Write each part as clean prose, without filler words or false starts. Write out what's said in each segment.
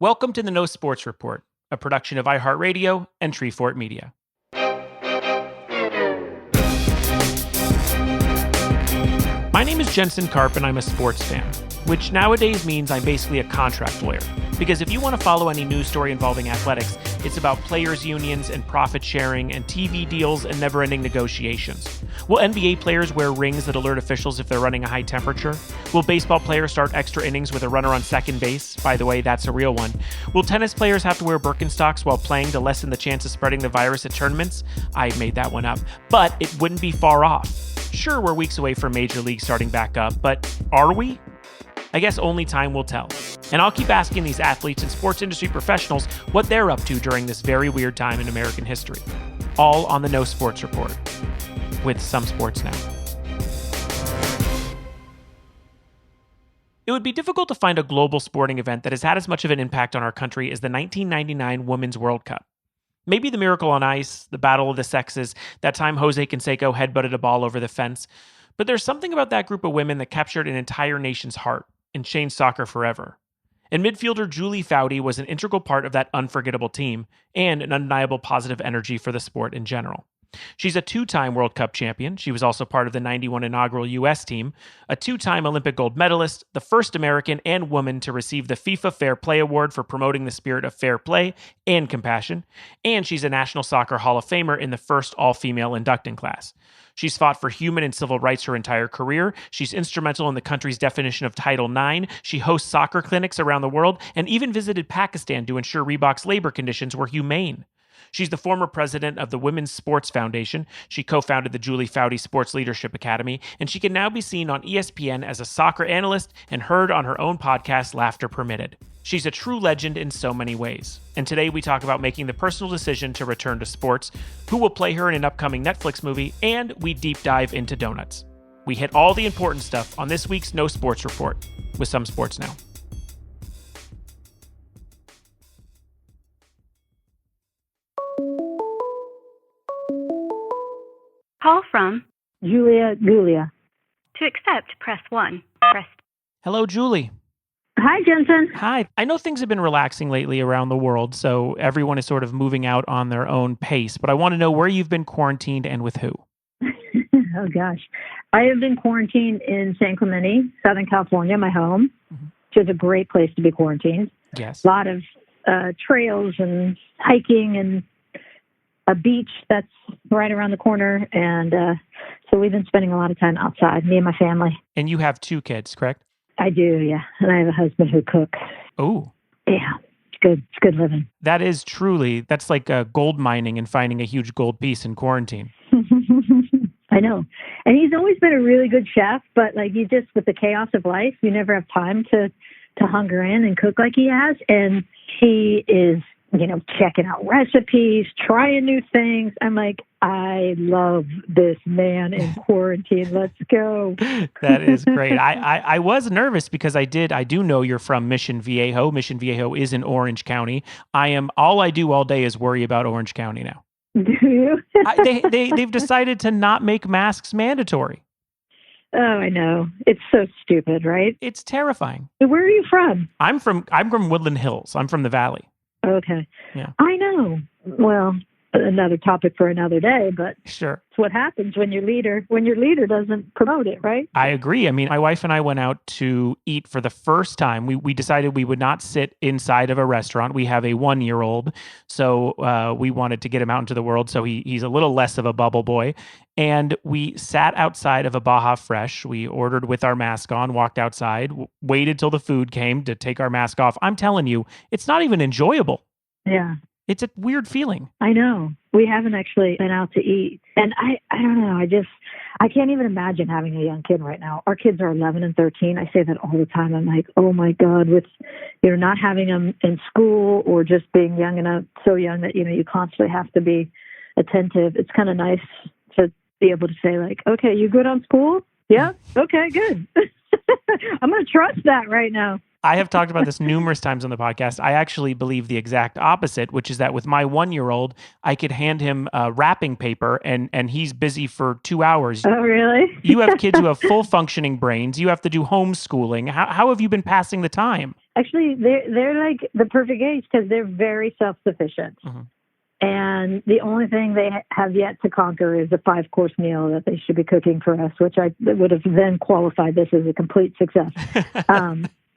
Welcome to the No Sports Report, a production of iHeartRadio and Treefort Media. My name is Jensen Karp, and I'm a sports fan, which nowadays means I'm basically a contract lawyer. Because if you want to follow any news story involving athletics, it's about players' unions and profit sharing and TV deals and never-ending negotiations. Will NBA players wear rings that alert officials if they're running a high temperature? Will baseball players start extra innings with a runner on second base? By the way, that's a real one. Will tennis players have to wear Birkenstocks while playing to lessen the chance of spreading the virus at tournaments? I made that one up, but it wouldn't be far off. Sure, we're weeks away from Major League starting back up, but are we? I guess only time will tell. And I'll keep asking these athletes and sports industry professionals what they're up to during this very weird time in American history. All on the No Sports Report, with some sports now. It would be difficult to find a global sporting event that has had as much of an impact on our country as the 1999 Women's World Cup. Maybe the Miracle on Ice, the Battle of the Sexes, that time Jose Canseco headbutted a ball over the fence. But there's something about that group of women that captured an entire nation's heart and changed soccer forever. And midfielder Julie Foudy was an integral part of that unforgettable team and an undeniable positive energy for the sport in general. She's a two-time World Cup champion. She was also part of the 91 inaugural U.S. team, a two-time Olympic gold medalist, the first American and woman to receive the FIFA Fair Play Award for promoting the spirit of fair play and compassion, and she's a National Soccer Hall of Famer in the first all-female inducting class. She's fought for human and civil rights her entire career. She's instrumental in the country's definition of Title IX. She hosts soccer clinics around the world and even visited Pakistan to ensure Reebok's labor conditions were humane. She's the former president of the Women's Sports Foundation. She co-founded the Julie Foudy Sports Leadership Academy, and she can now be seen on ESPN as a soccer analyst and heard on her own podcast, Laughter Permitted. She's a true legend in so many ways. And today we talk about making the personal decision to return to sports, who will play her in an upcoming Netflix movie, and we deep dive into donuts. We hit all the important stuff on this week's No Sports Report, with some sports now. Call from Julia Gulia. To accept, press 1. Hello, Julie. Hi, Jensen. Hi. I know things have been relaxing lately around the world, so everyone is sort of moving out on their own pace. But I want to know where you've been quarantined and with who. Oh, gosh. I have been quarantined in San Clemente, Southern California, my home, which is a great place to be quarantined. Yes. A lot of trails and hiking and a beach that's right around the corner. And so we've been spending a lot of time outside, me and my family. And you have 2 kids, correct? I do, yeah. And I have a husband who cooks. Oh. Yeah, it's good. It's good living. That is truly, that's like gold mining and finding a huge gold piece in quarantine. I know. And he's always been a really good chef, but like you just, with the chaos of life, you never have time to hunger in and cook like he has. And he is, checking out recipes, trying new things. I'm like, I love this man in quarantine. Let's go. That is great. I was nervous because I do know you're from Mission Viejo. Mission Viejo is in Orange County. All I do all day is worry about Orange County now. Do you? They've decided to not make masks mandatory. Oh, I know. It's so stupid, right? It's terrifying. Where are you from? I'm from Woodland Hills. I'm from the Valley. Okay. Yeah. I know. Well, another topic for another day, but sure. It's what happens when your leader doesn't promote it, right? I agree. I mean, my wife and I went out to eat for the first time. We decided we would not sit inside of a restaurant. We have a 1-year-old, so we wanted to get him out into the world. So he's a little less of a bubble boy. And we sat outside of a Baja Fresh. We ordered with our mask on, walked outside, waited till the food came to take our mask off. I'm telling you, it's not even enjoyable. Yeah. It's a weird feeling. I know. We haven't actually been out to eat. And I don't know. I can't even imagine having a young kid right now. Our kids are 11 and 13. I say that all the time. I'm like, oh my God, with, not having them in school or just being so young that, you constantly have to be attentive. It's kind of nice to be able to say like, okay, you good on school? Yeah. Okay, good. I'm going to trust that right now. I have talked about this numerous times on the podcast. I actually believe the exact opposite, which is that with my 1-year-old, I could hand him wrapping paper and he's busy for 2 hours. Oh, really? You have kids who have full functioning brains. You have to do homeschooling. How have you been passing the time? actually, they're like the perfect age because they're very self-sufficient. Mm-hmm. And the only thing they have yet to conquer is a 5-course meal that they should be cooking for us, which I would have then qualified this as a complete success.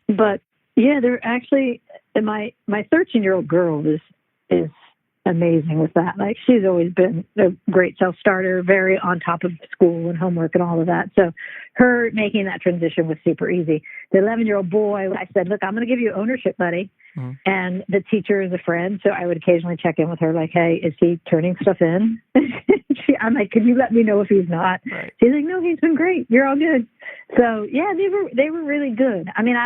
But yeah, they're actually, my 13-year-old girl is amazing with that. Like, she's always been a great self-starter, very on top of school and homework and all of that. So her making that transition was super easy. The 11-year-old boy, I said, look, I'm going to give you ownership, buddy. Mm-hmm. And the teacher is a friend, so I would occasionally check in with her, like, hey, is he turning stuff in? I'm like, can you let me know if he's not? Right. She's like, no, he's been great. You're all good. So yeah, they were really good. I mean,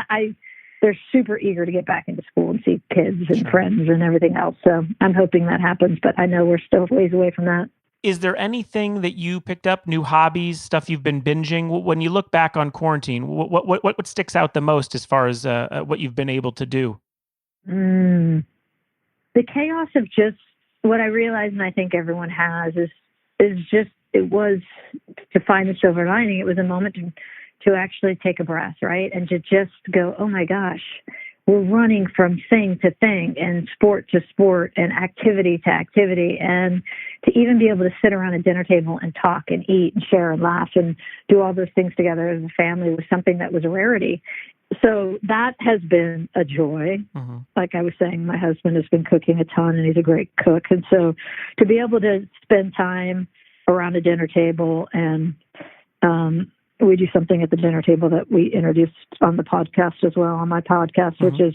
they're super eager to get back into school and see kids and friends and everything else. So I'm hoping that happens, but I know we're still ways away from that. Is there anything that you picked up, new hobbies, stuff you've been binging? When you look back on quarantine, what sticks out the most as far as what you've been able to do? The chaos of just what I realized, and I think everyone has, is just, it was to find the silver lining. It was a moment to actually take a breath, right? And to just go, oh my gosh, we're running from thing to thing and sport to sport and activity to activity. And to even be able to sit around a dinner table and talk and eat and share and laugh and do all those things together as a family was something that was a rarity. So that has been a joy. Mm-hmm. Like I was saying, my husband has been cooking a ton and he's a great cook. And so to be able to spend time around a dinner table and, we do something at the dinner table that we introduced on the podcast as well, on my podcast, mm-hmm. which is,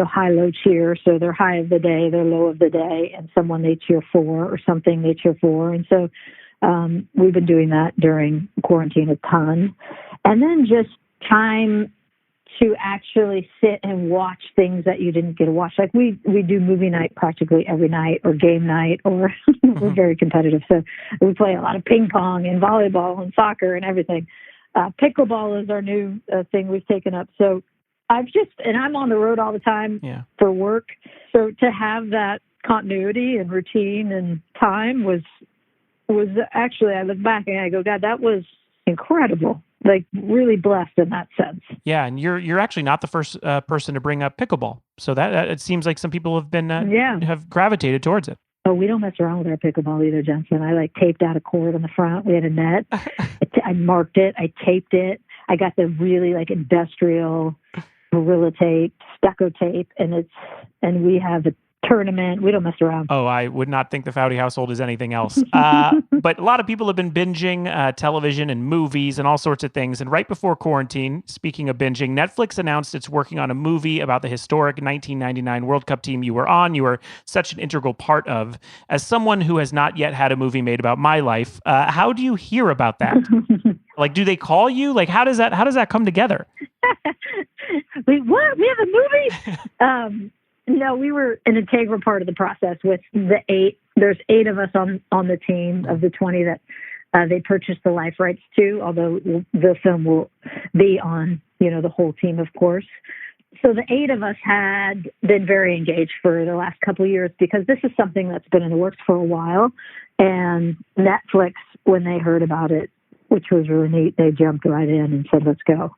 high, low cheer. So they're high of the day, they're low of the day, and someone they cheer for or something they cheer for. And so we've been doing that during quarantine a ton. And then just time to actually sit and watch things that you didn't get to watch. Like we do movie night practically every night or game night, or we're very competitive. So we play a lot of ping pong and volleyball and soccer and everything. Pickleball is our new thing we've taken up. So I'm on the road all the time for work. So to have that continuity and routine and time was actually, I look back and I go, God, that was incredible. Like really blessed in that sense. Yeah, and you're actually not the first person to bring up pickleball. So that it seems like some people have been have gravitated towards it. Oh, we don't mess around with our pickleball either, Jensen. I taped out a cord on the front. We had a net. I marked it. I taped it. I got the really industrial Gorilla tape, stucco tape, and we have a tournament. We don't mess around. Oh, I would not think the Foudy household is anything else. But a lot of people have been binging television and movies and all sorts of things. And right before quarantine, speaking of binging, Netflix announced it's working on a movie about the historic 1999 World Cup team you were on. You were such an integral part of. As someone who has not yet had a movie made about my life, how do you hear about that? Do they call you? How does that come together? Wait, what? We have a movie? No, we were an integral part of the process with the 8. There's 8 of us on the team of the 20 that they purchased the life rights to, although the film will be on, the whole team, of course. So the 8 of us had been very engaged for the last couple of years because this is something that's been in the works for a while. And Netflix, when they heard about it, which was really neat, they jumped right in and said, let's go.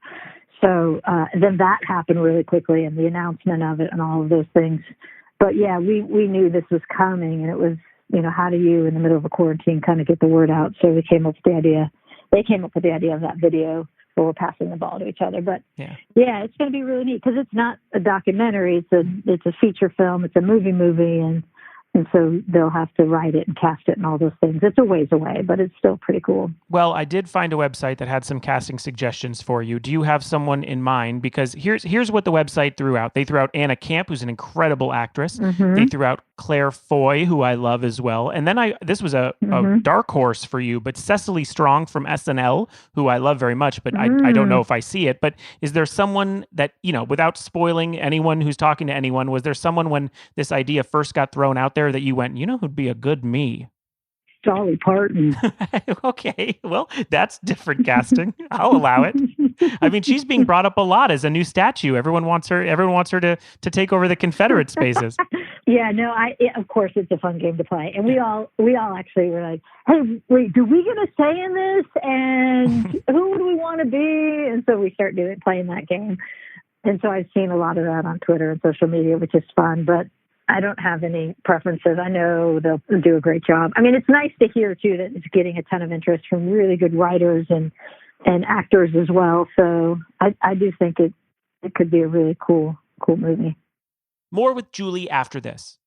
So then that happened really quickly, and the announcement of it and all of those things. But yeah, we knew this was coming, and it was, how do you in the middle of a quarantine kind of get the word out? So we came up with the idea. They came up with the idea of that video where we're passing the ball to each other. But yeah, it's going to be really neat because it's not a documentary. It's a feature film. It's a movie, and so they'll have to write it and cast it and all those things. It's a ways away, but it's still pretty cool. Well, I did find a website that had some casting suggestions for you. Do you have someone in mind? Because here's what the website threw out. They threw out Anna Camp, who's an incredible actress. Mm-hmm. They threw out Claire Foy, who I love as well. And then this was a dark horse for you, but Cecily Strong from SNL, who I love very much, but I don't know if I see it. But is there someone that, without spoiling anyone who's talking to anyone, was there someone when this idea first got thrown out there that you went, who'd be a good me? Dolly Parton. Okay, well, that's different casting. I'll allow it. I mean, she's being brought up a lot as a new statue. Everyone wants her to take over the Confederate spaces. Yeah, no, of course it's a fun game to play. And we all actually were like, hey, wait, do we get a say in this? And who do we want to be? And so we start playing that game. And so I've seen a lot of that on Twitter and social media, which is fun, but I don't have any preferences. I know they'll do a great job. I mean, it's nice to hear too that it's getting a ton of interest from really good writers and actors as well. So I do think it could be a really cool movie. More with Julie after this.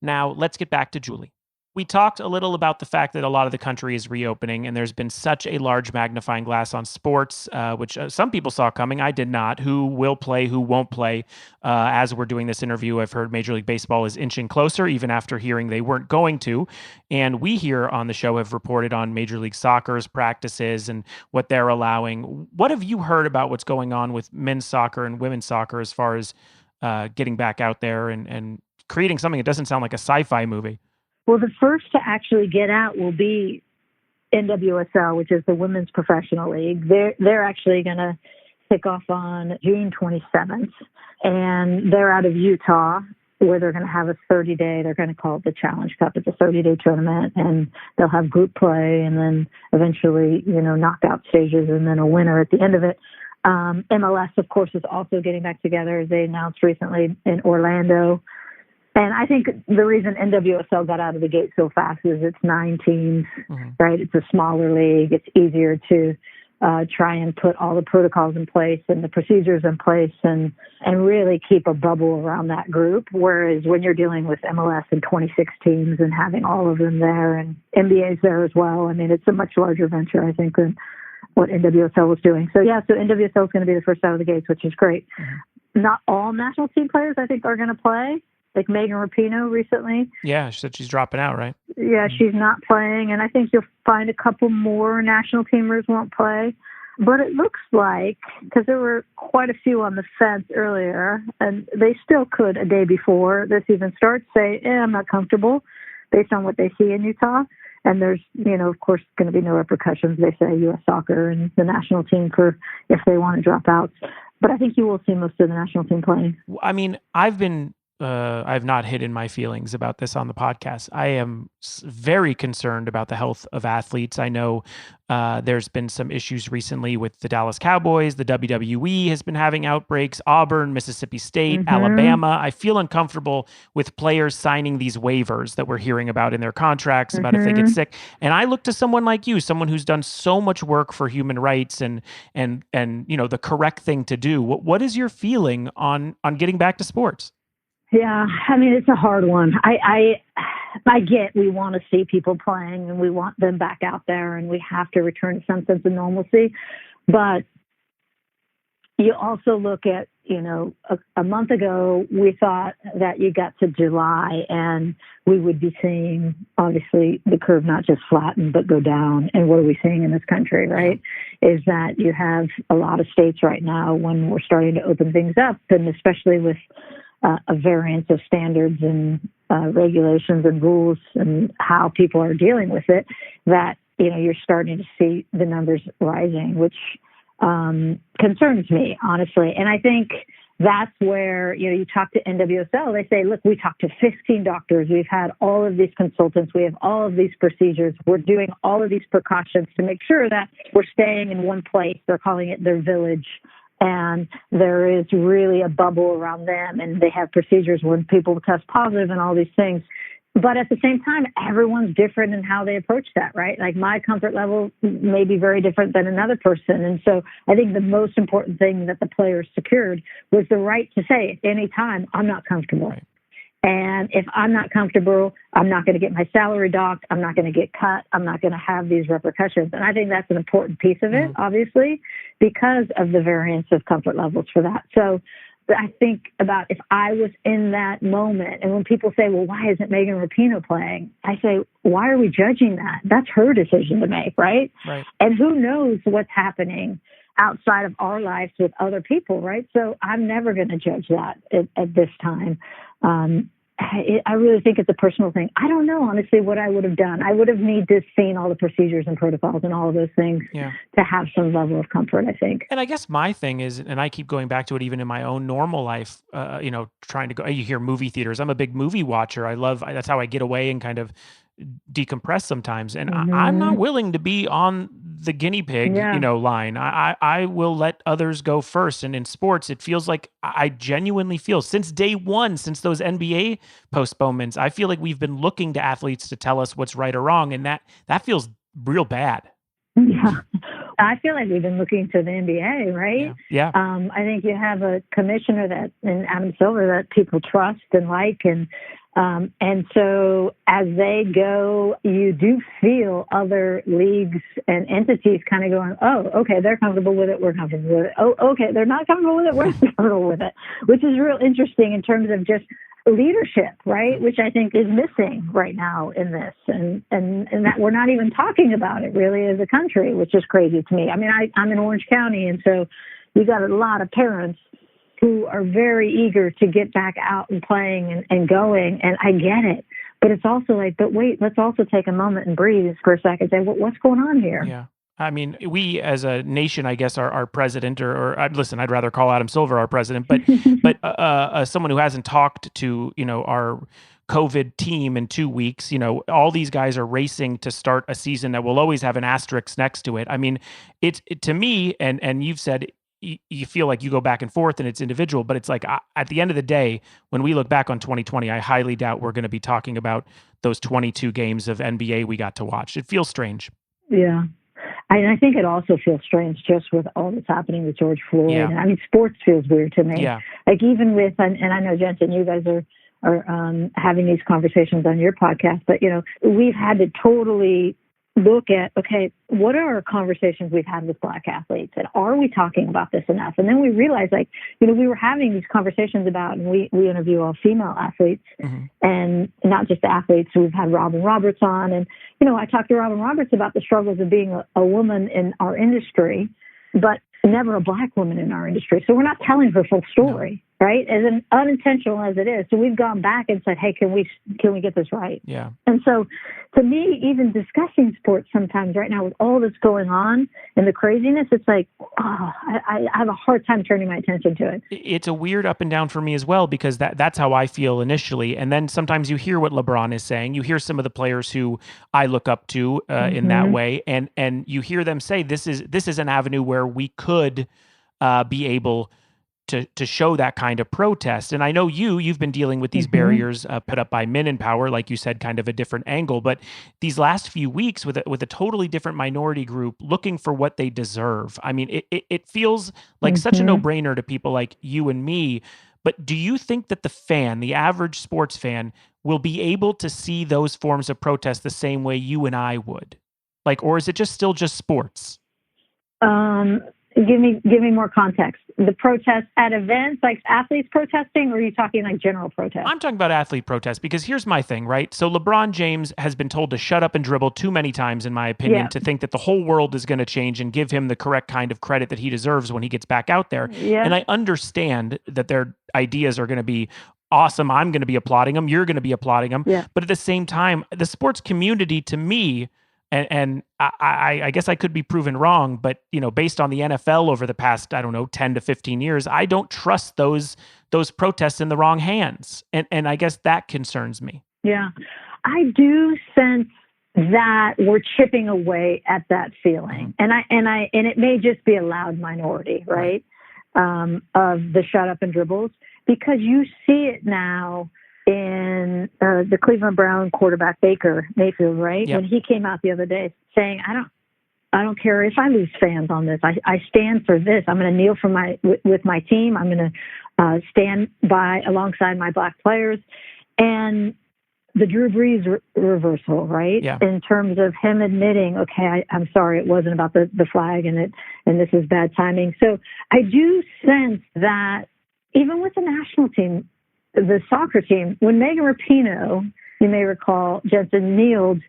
Now, let's get back to Julie. We talked a little about the fact that a lot of the country is reopening, and there's been such a large magnifying glass on sports, which some people saw coming. I did not. Who will play, who won't play. As we're doing this interview, I've heard Major League Baseball is inching closer, even after hearing they weren't going to. And we here on the show have reported on Major League Soccer's practices and what they're allowing. What have you heard about what's going on with men's soccer and women's soccer as far as getting back out there and creating something that doesn't sound like a sci-fi movie? Well, the first to actually get out will be NWSL, which is the Women's Professional League. They're actually going to kick off on June 27th, and they're out of Utah, where they're going to have a 30-day, they're going to call it the Challenge Cup. It's a 30-day tournament, and they'll have group play and then eventually, knockout stages and then a winner at the end of it. MLS, of course, is also getting back together. They announced recently in Orlando. And I think the reason NWSL got out of the gate so fast is it's 9 teams, right? It's a smaller league. It's easier to try and put all the protocols in place and the procedures in place and really keep a bubble around that group. Whereas when you're dealing with MLS and 26 teams and having all of them there and NBA's there as well, I mean, it's a much larger venture, I think, than what NWSL was doing. So NWSL is going to be the first out of the gates, which is great. Not all national team players, I think, are going to play. Like Megan Rapinoe recently. Yeah, she said she's dropping out, right? Yeah, she's not playing. And I think you'll find a couple more national teamers won't play. But it looks like, because there were quite a few on the fence earlier, and they still could a day before this even starts say, I'm not comfortable based on what they see in Utah. And there's, of course, going to be no repercussions, they say, U.S. Soccer and the national team for if they want to drop out. But I think you will see most of the national team playing. I mean, I've not hidden my feelings about this on the podcast. I am very concerned about the health of athletes. I know there's been some issues recently with the Dallas Cowboys. The WWE has been having outbreaks. Auburn, Mississippi State, Alabama. I feel uncomfortable with players signing these waivers that we're hearing about in their contracts about if they get sick. And I look to someone like you, someone who's done so much work for human rights and the correct thing to do. What is your feeling on getting back to sports? Yeah, I mean, it's a hard one. I get we want to see people playing and we want them back out there and we have to return to some sense of normalcy. But you also look at, a month ago, we thought that you got to July and we would be seeing, obviously, the curve not just flatten, but go down. And what are we seeing in this country, right? Is that you have a lot of states right now when we're starting to open things up, and especially with a variance of standards and regulations and rules and how people are dealing with it, that, you're starting to see the numbers rising, which concerns me, honestly. And I think that's where, you talk to NWSL, they say, look, we talked to 15 doctors. We've had all of these consultants. We have all of these procedures. We're doing all of these precautions to make sure that we're staying in one place. They're calling it their village. And there is really a bubble around them, and they have procedures when people test positive and all these things. But at the same time, everyone's different in how they approach that, right? Like my comfort level may be very different than another person. And so I think the most important thing that the players secured was the right to say at any time, I'm not comfortable. Right. And if I'm not comfortable, I'm not going to get my salary docked. I'm not going to get cut. I'm not going to have these repercussions. And I think that's an important piece of it, obviously, because of the variance of comfort levels for that. So I think about if I was in that moment, and when people say, well, why isn't Megan Rapinoe playing? I say, why are we judging that? That's her decision to make, right? And who knows what's happening outside of our lives with other people, right? So I'm never going to judge that at this time. I really think it's a personal thing. I don't know, honestly, what I would have done. I would have needed to seen all the procedures and protocols and all of those things to have some level of comfort, I think. And I guess my thing is, and I keep going back to it even in my own normal life, trying to go, you hear movie theaters. I'm a big movie watcher. That's how I get away and kind of decompress sometimes. And I'm not willing to be on the guinea pig, line. I will let others go first. And in sports, it feels like I genuinely feel since day one, since those NBA postponements, I feel like we've been looking to athletes to tell us what's right or wrong. And that feels real bad. Yeah. I feel like we've been looking to the NBA, right? Yeah. I think you have a commissioner in Adam Silver that people trust and like, and so as they go, you do feel other leagues and entities kind of going, oh, okay, they're comfortable with it, we're comfortable with it. Oh, okay, they're not comfortable with it, we're not comfortable with it, which is real interesting in terms of just leadership, right? Which I think is missing right now in this, and that we're not even talking about it really as a country, which is crazy to me. I mean, I'm in Orange County, and so you got a lot of parents who are very eager to get back out and playing and going, and I get it. But it's also like, but wait, let's also take a moment and breathe for a second and say, what's going on here? Yeah. I mean, we as a nation, I guess, our president, or listen, I'd rather call Adam Silver our president, but someone who hasn't talked to our COVID team in 2 weeks, all these guys are racing to start a season that will always have an asterisk next to it. I mean, it to me, and you've said you feel like you go back and forth and it's individual, but it's like at the end of the day, when we look back on 2020, I highly doubt we're going to be talking about those 22 games of NBA we got to watch. It feels strange. Yeah. And I think it also feels strange just with all that's happening with George Floyd. Yeah. I mean, sports feels weird to me. Yeah. Like even with, and I know, Jensen, you guys are having these conversations on your podcast, but, we've had to totally look at, okay, what are our conversations we've had with Black athletes? And are we talking about this enough? And then we realized, we were having these conversations about, and we interview all female athletes, and not just the athletes. We've had Robin Roberts on, and, I talked to Robin Roberts about the struggles of being a woman in our industry, but never a Black woman in our industry. So we're not telling her full story. Right? As unintentional as it is. So we've gone back and said, hey, can we get this right? Yeah. And so to me, even discussing sports sometimes right now with all that's going on and the craziness, it's like, I have a hard time turning my attention to it. It's a weird up and down for me as well, because that's how I feel initially. And then sometimes you hear what LeBron is saying. You hear some of the players who I look up to in that way. And you hear them say, this is an avenue where we could be able to show that kind of protest. And I know you've been dealing with these barriers put up by men in power, like you said, kind of a different angle. But these last few weeks with a totally different minority group looking for what they deserve. I mean, it feels like such a no-brainer to people like you and me. But do you think that the average sports fan, will be able to see those forms of protest the same way you and I would? Or is it still just sports? Give me more context. The protests at events, like athletes protesting, or are you talking like general protests? I'm talking about athlete protests, because here's my thing, right? So LeBron James has been told to shut up and dribble too many times, in my opinion, to think that the whole world is going to change and give him the correct kind of credit that he deserves when he gets back out there. Yeah. And I understand that their ideas are going to be awesome. I'm going to be applauding them. You're going to be applauding them. Yeah. But at the same time, the sports community, to me, and I guess I could be proven wrong, but based on the NFL over the past, 10 to 15 years, I don't trust those protests in the wrong hands, and I guess that concerns me. Yeah, I do sense that we're chipping away at that feeling, and it may just be a loud minority, right? Of the shut up and dribbles, because you see it now in the Cleveland Brown quarterback Baker Mayfield, right? Yep. When he came out the other day saying, I don't care if I lose fans on this. I stand for this. I'm going to kneel with my team. I'm going to stand alongside my Black players. And the Drew Brees reversal, right? Yeah. In terms of him admitting, okay, I'm sorry, it wasn't about the flag, and this is bad timing. So I do sense that even with the national team, the soccer team, when Megan Rapinoe, you may recall, Jensen kneeled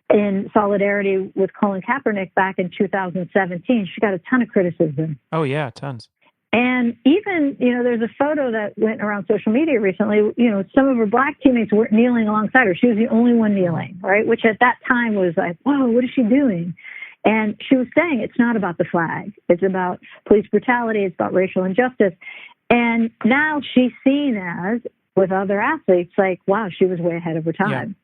in solidarity with Colin Kaepernick back in 2017, she got a ton of criticism. Oh, yeah, tons. And even, there's a photo that went around social media recently, some of her Black teammates were kneeling alongside her. She was the only one kneeling, right? Which at that time was like, whoa, what is she doing? And she was saying it's not about the flag. It's about police brutality. It's about racial injustice. And now she's seen as, with other athletes, like, wow, she was way ahead of her time.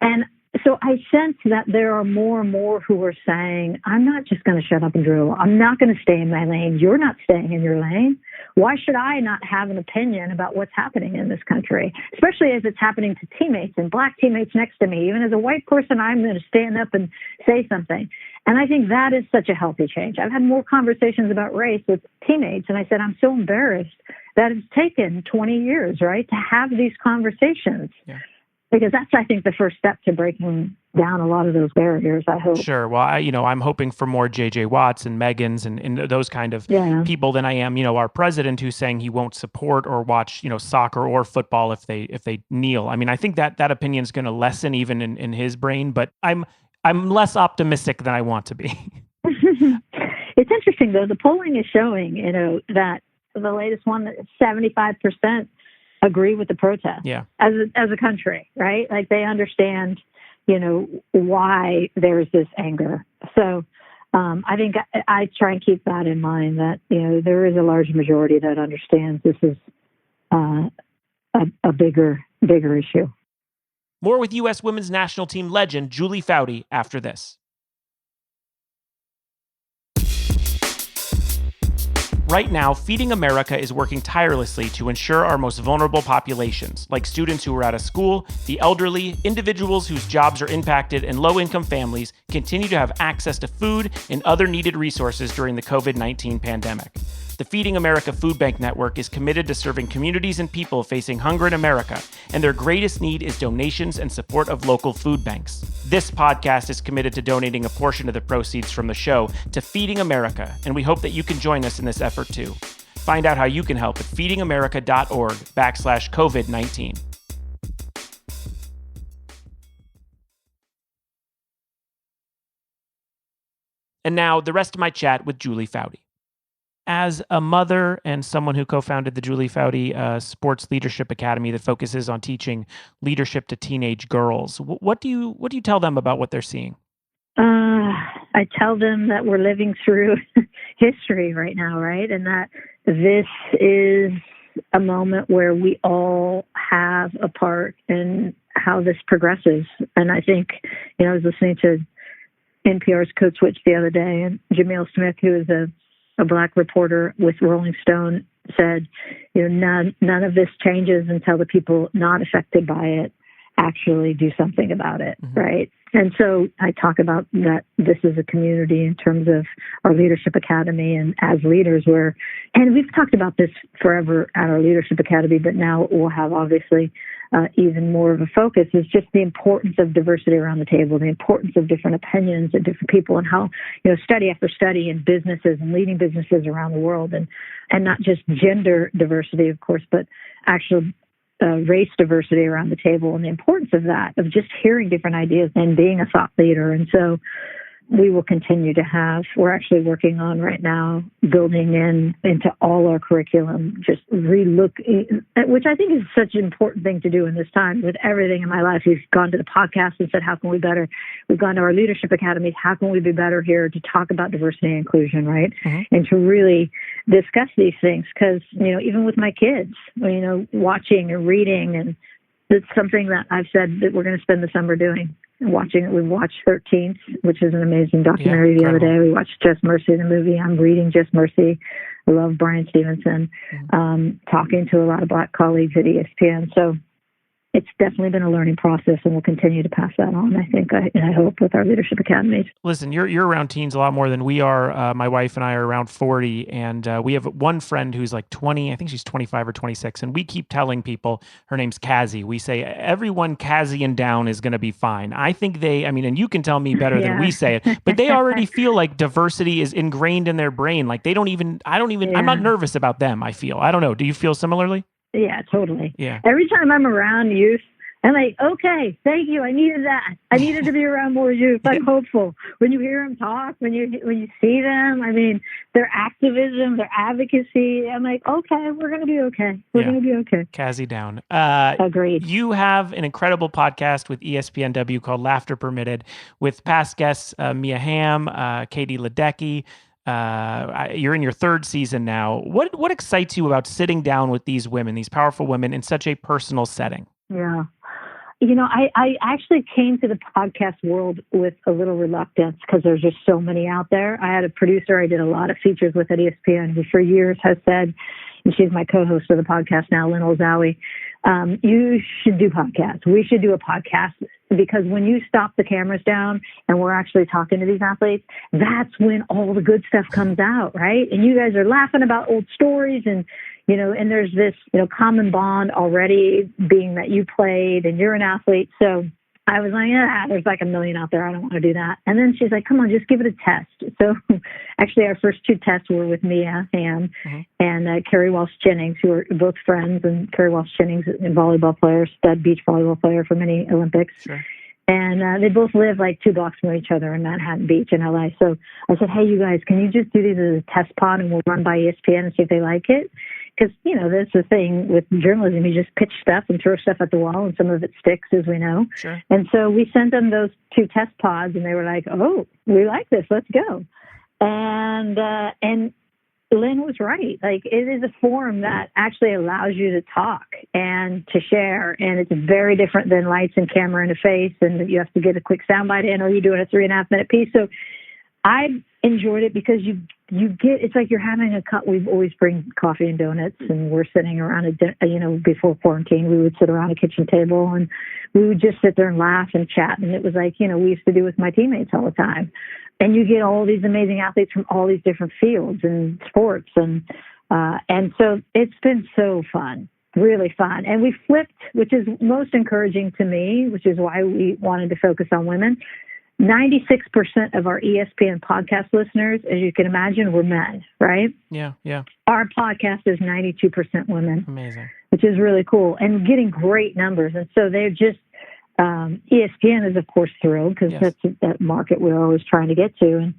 Yeah. And So I sense that there are more and more who are saying, I'm not just going to shut up and dribble. I'm not going to stay in my lane. You're not staying in your lane. Why should I not have an opinion about what's happening in this country, especially as it's happening to teammates and black teammates next to me? Even as a white person, I'm going to stand up and say something. And I think that is such a healthy change. I've had more conversations about race with teammates, and I said, I'm so embarrassed that it's taken 20 years, right, to have these conversations. Yeah. Because that's, I think, the first step to breaking down a lot of those barriers, I hope. Sure. Well, I'm hoping for more J.J. Watts and Megans and those kind of people than I am, our president who's saying he won't support or watch, soccer or football if they kneel. I mean, I think that opinion is going to lessen even in his brain, but I'm less optimistic than I want to be. It's interesting, though. The polling is showing, that the latest one, that 75% agree with the protest as a country, right? Like they understand, why there's this anger. So I think I try and keep that in mind that, there is a large majority that understands this is a bigger issue. More with U.S. women's national team legend Julie Foudy after this. Right now, Feeding America is working tirelessly to ensure our most vulnerable populations, like students who are out of school, the elderly, individuals whose jobs are impacted, and low-income families, continue to have access to food and other needed resources during the COVID-19 pandemic. The Feeding America Food Bank Network is committed to serving communities and people facing hunger in America, and their greatest need is donations and support of local food banks. This podcast is committed to donating a portion of the proceeds from the show to Feeding America, and we hope that you can join us in this effort too. Find out how you can help at feedingamerica.org/COVID-19. And now, the rest of my chat with Julie Foudy. As a mother and someone who co-founded the Julie Foudy Sports Leadership Academy that focuses on teaching leadership to teenage girls, what do you tell them about what they're seeing? I tell them that we're living through history right now, right? And that this is a moment where we all have a part in how this progresses. And I think, I was listening to NPR's Code Switch the other day, and Jamil Smith, who is a Black reporter with Rolling Stone, said, none of this changes until the people not affected by it actually do something about it, right? And so I talk about that this is a community in terms of our Leadership Academy, and as leaders and we've talked about this forever at our Leadership Academy, but now we'll have obviously even more of a focus, is just the importance of diversity around the table, the importance of different opinions and different people, and how, study after study in businesses and leading businesses around the world, and not just gender diversity, of course, but actual race diversity around the table, and the importance of that, of just hearing different ideas and being a thought leader. And so we will continue to we're actually working on right now building into all our curriculum, just relook, which I think is such an important thing to do in this time. With everything in my life, we've gone to the podcast and said, how can we better? We've gone to our leadership academies. How can we be better here to talk about diversity and inclusion, right? And to really discuss these things. Because, even with my kids, watching and reading, and it's something that I've said that we're going to spend the summer doing. Watching it. We watched 13th, which is an amazing documentary the other day. We watched Just Mercy, the movie. I'm reading Just Mercy. I love Brian Stevenson. Talking to a lot of Black colleagues at ESPN. So it's definitely been a learning process, and we'll continue to pass that on, I think, and I hope, with our leadership academies. Listen, you're around teens a lot more than we are. My wife and I are around 40, and we have one friend who's like 20. I think she's 25 or 26, and we keep telling people her name's Kazi. We say everyone Kazi and down is going to be fine. I think and you can tell me better than we say it, but they already feel like diversity is ingrained in their brain. Like I'm not nervous about them, I feel. I don't know. Do you feel similarly? Yeah, totally. Yeah. Every time I'm around youth, I'm like, okay, thank you. I needed that. I needed to be around more youth. I'm hopeful. When you hear them talk, when you see them, their activism, their advocacy, I'm like, okay, we're going to be okay. We're going to be okay. Kazi down. Agreed. You have an incredible podcast with ESPNW called Laughter Permitted with past guests Mia Hamm, Katie Ledecky. You're in your third season now. What excites you about sitting down with these women, these powerful women, in such a personal setting? Yeah. I actually came to the podcast world with a little reluctance because there's just so many out there. I had a producer I did a lot of features with at ESPN who for years has said, and she's my co-host of the podcast now, Lynn Olzawi, you should do podcasts. We should do a podcast because when you stop the cameras down and we're actually talking to these athletes, that's when all the good stuff comes out, right? And you guys are laughing about old stories and and there's this, common bond already being that you played and you're an athlete. So I was like, there's like a million out there. I don't want to do that. And then she's like, come on, just give it a test. So actually our first two tests were with Mia Hamm and Carrie Walsh-Jennings, who are both friends. And Carrie Walsh-Jennings, a volleyball player, stud beach volleyball player for many Olympics. Sure. And they both live like 2 blocks from each other in Manhattan Beach in LA. So I said, hey, you guys, can you just do these as a test pod and we'll run by ESPN and see if they like it? Because, that's the thing with journalism. You just pitch stuff and throw stuff at the wall, and some of it sticks, as we know. Sure. And so we sent them those 2 test pods, and they were like, oh, we like this. Let's go. And Lynn was right. Like, it is a forum that actually allows you to talk and to share. And it's very different than lights and camera in a face, and you have to get a quick soundbite in, or you're doing a 3.5-minute piece. So I enjoyed it because you get, it's like you're having a cup. We always bring coffee and donuts, and we're sitting around before quarantine, we would sit around a kitchen table and we would just sit there and laugh and chat. And it was like, we used to do with my teammates all the time. And you get all these amazing athletes from all these different fields and sports. And so it's been so fun, really fun. And we flipped, which is most encouraging to me, which is why we wanted to focus on women. 96% of our ESPN podcast listeners, as you can imagine, were men, right? Yeah. Our podcast is 92% women. Amazing. Which is really cool and getting great numbers. And so they're just, ESPN is, of course, thrilled because that's that market we're always trying to get to.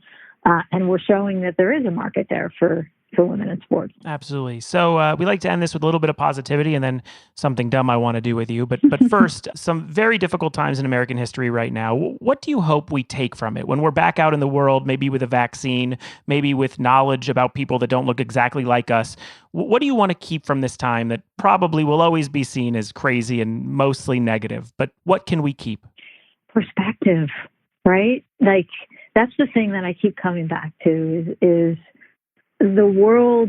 And we're showing that there is a market there for women in sports. Absolutely. So we like to end this with a little bit of positivity and then something dumb I want to do with you. But first, some very difficult times in American history right now. What do you hope we take from it when we're back out in the world, maybe with a vaccine, maybe with knowledge about people that don't look exactly like us? What do you want to keep from this time that probably will always be seen as crazy and mostly negative? But what can we keep? Perspective, right? Like, that's the thing that I keep coming back to is the world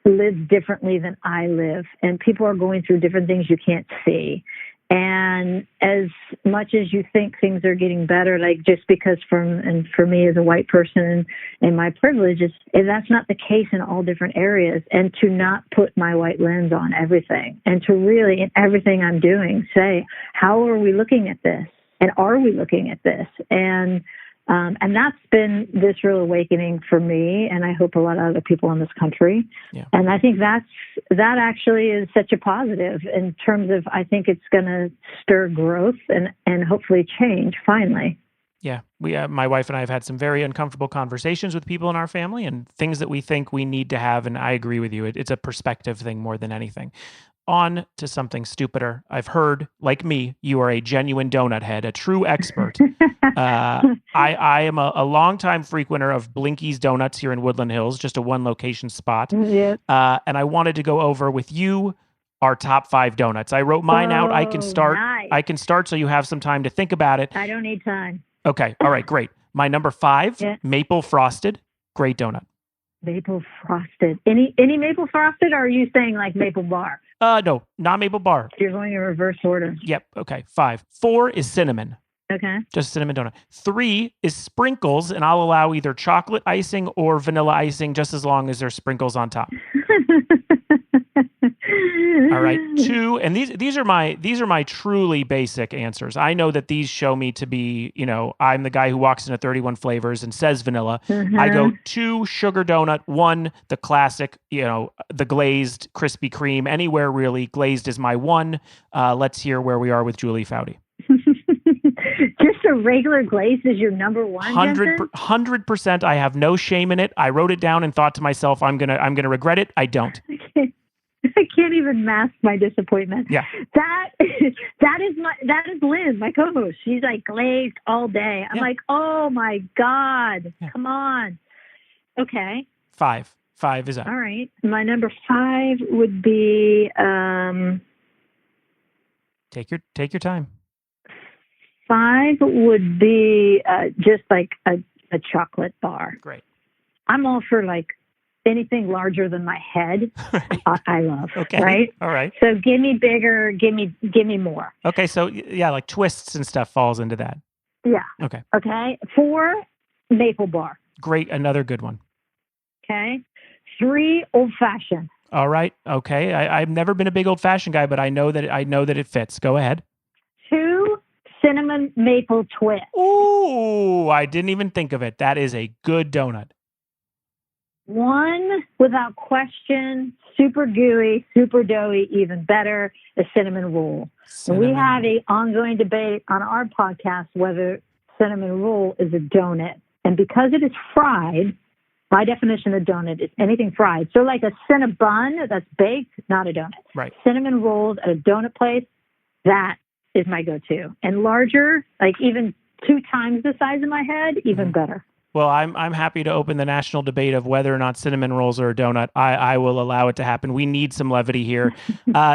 lives differently than I live, and people are going through different things you can't see. And as much as you think things are getting better, like just because for me as a white person and my privilege, that's not the case in all different areas. And to not put my white lens on everything, and to really, in everything I'm doing, say, how are we looking at this? And are we looking at this? And that's been this real awakening for me, and I hope a lot of other people in this country. Yeah. And I think that actually is such a positive in terms of, I think it's going to stir growth and hopefully change finally. Yeah, my wife and I have had some very uncomfortable conversations with people in our family and things that we think we need to have, and I agree with you. It's a perspective thing more than anything. On to something stupider. I've heard, like me, you are a genuine donut head, a true expert. I am a longtime frequenter of Blinky's Donuts here in Woodland Hills, just a one-location spot. Yeah. And I wanted to go over with you our top 5 donuts. I wrote mine out. I can start. Nice. I can start so you have some time to think about it. I don't need time. Okay. All right. Great. My number 5, maple frosted, great donut. Maple frosted. Any maple frosted, or are you saying like maple bar? No, not maple bar. You're going in reverse order. Yep. Okay. 5. 4 is cinnamon. Okay. Just cinnamon donut. 3 is sprinkles, and I'll allow either chocolate icing or vanilla icing, just as long as there's sprinkles on top. All right. 2, and these are my truly basic answers. I know that these show me to be, I'm the guy who walks into 31 flavors and says vanilla. Mm-hmm. I go 2 sugar donut, 1 the classic, the glazed Krispy Kreme. Anywhere really, glazed is my 1. Let's hear where we are with Julie Foudy. Just a regular glaze is your number 1, 100%. I have no shame in it. I wrote it down and thought to myself, I'm gonna regret it. I don't. I can't even mask my disappointment. Yeah. That is Lynn, my co-host. She's like glazed all day. I'm like, oh my God, come on. Okay. 5 is up. All right. My number 5 would be take your time. 5 would be just like a chocolate bar. Great. I'm all for like anything larger than my head. I love. Okay. Right. All right. So give me bigger. Give me more. Okay. So yeah, like twists and stuff falls into that. Yeah. Okay. Okay. 4, maple bar. Great. Another good one. Okay. 3, old fashioned. All right. Okay. I've never been a big old fashioned guy, but I know that it fits. Go ahead. 2, cinnamon maple twist. Ooh, I didn't even think of it. That is a good donut. 1, without question, super gooey, super doughy, even better, a cinnamon roll. We have an ongoing debate on our podcast whether cinnamon roll is a donut. And because it is fried, my definition of donut is anything fried. So like a Cinnabon that's baked, not a donut. Right. Cinnamon rolls at a donut place, that is my go-to. And larger, like even 2 times the size of my head, even better. Well, I'm happy to open the national debate of whether or not cinnamon rolls are a donut. I will allow it to happen. We need some levity here.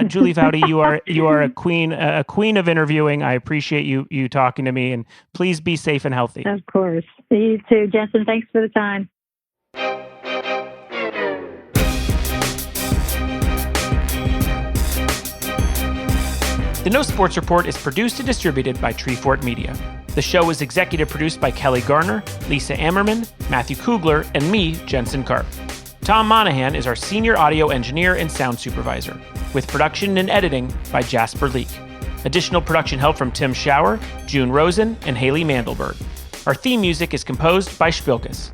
Julie Foudy, you are a queen of interviewing. I appreciate you talking to me, and please be safe and healthy. Of course. You too, Jensen. Thanks for the time. The No Sports Report is produced and distributed by Treefort Media. The show is executive produced by Kelly Garner, Lisa Ammerman, Matthew Kugler, and me, Jensen Karp. Tom Monahan is our senior audio engineer and sound supervisor, with production and editing by Jasper Leak. Additional production help from Tim Schauer, June Rosen, and Haley Mandelberg. Our theme music is composed by Spilkus.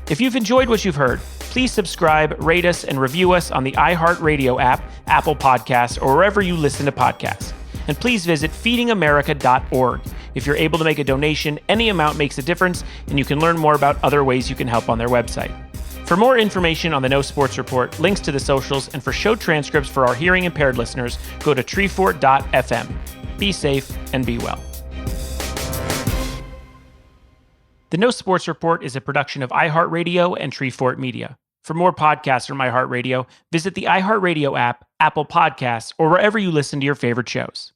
If you've enjoyed what you've heard, please subscribe, rate us, and review us on the iHeartRadio app, Apple Podcasts, or wherever you listen to podcasts. And please visit feedingamerica.org. If you're able to make a donation, any amount makes a difference, and you can learn more about other ways you can help on their website. For more information on the No Sports Report, links to the socials, and for show transcripts for our hearing impaired listeners, go to treefort.fm. Be safe and be well. The No Sports Report is a production of iHeartRadio and Treefort Media. For more podcasts from iHeartRadio, visit the iHeartRadio app, Apple Podcasts, or wherever you listen to your favorite shows.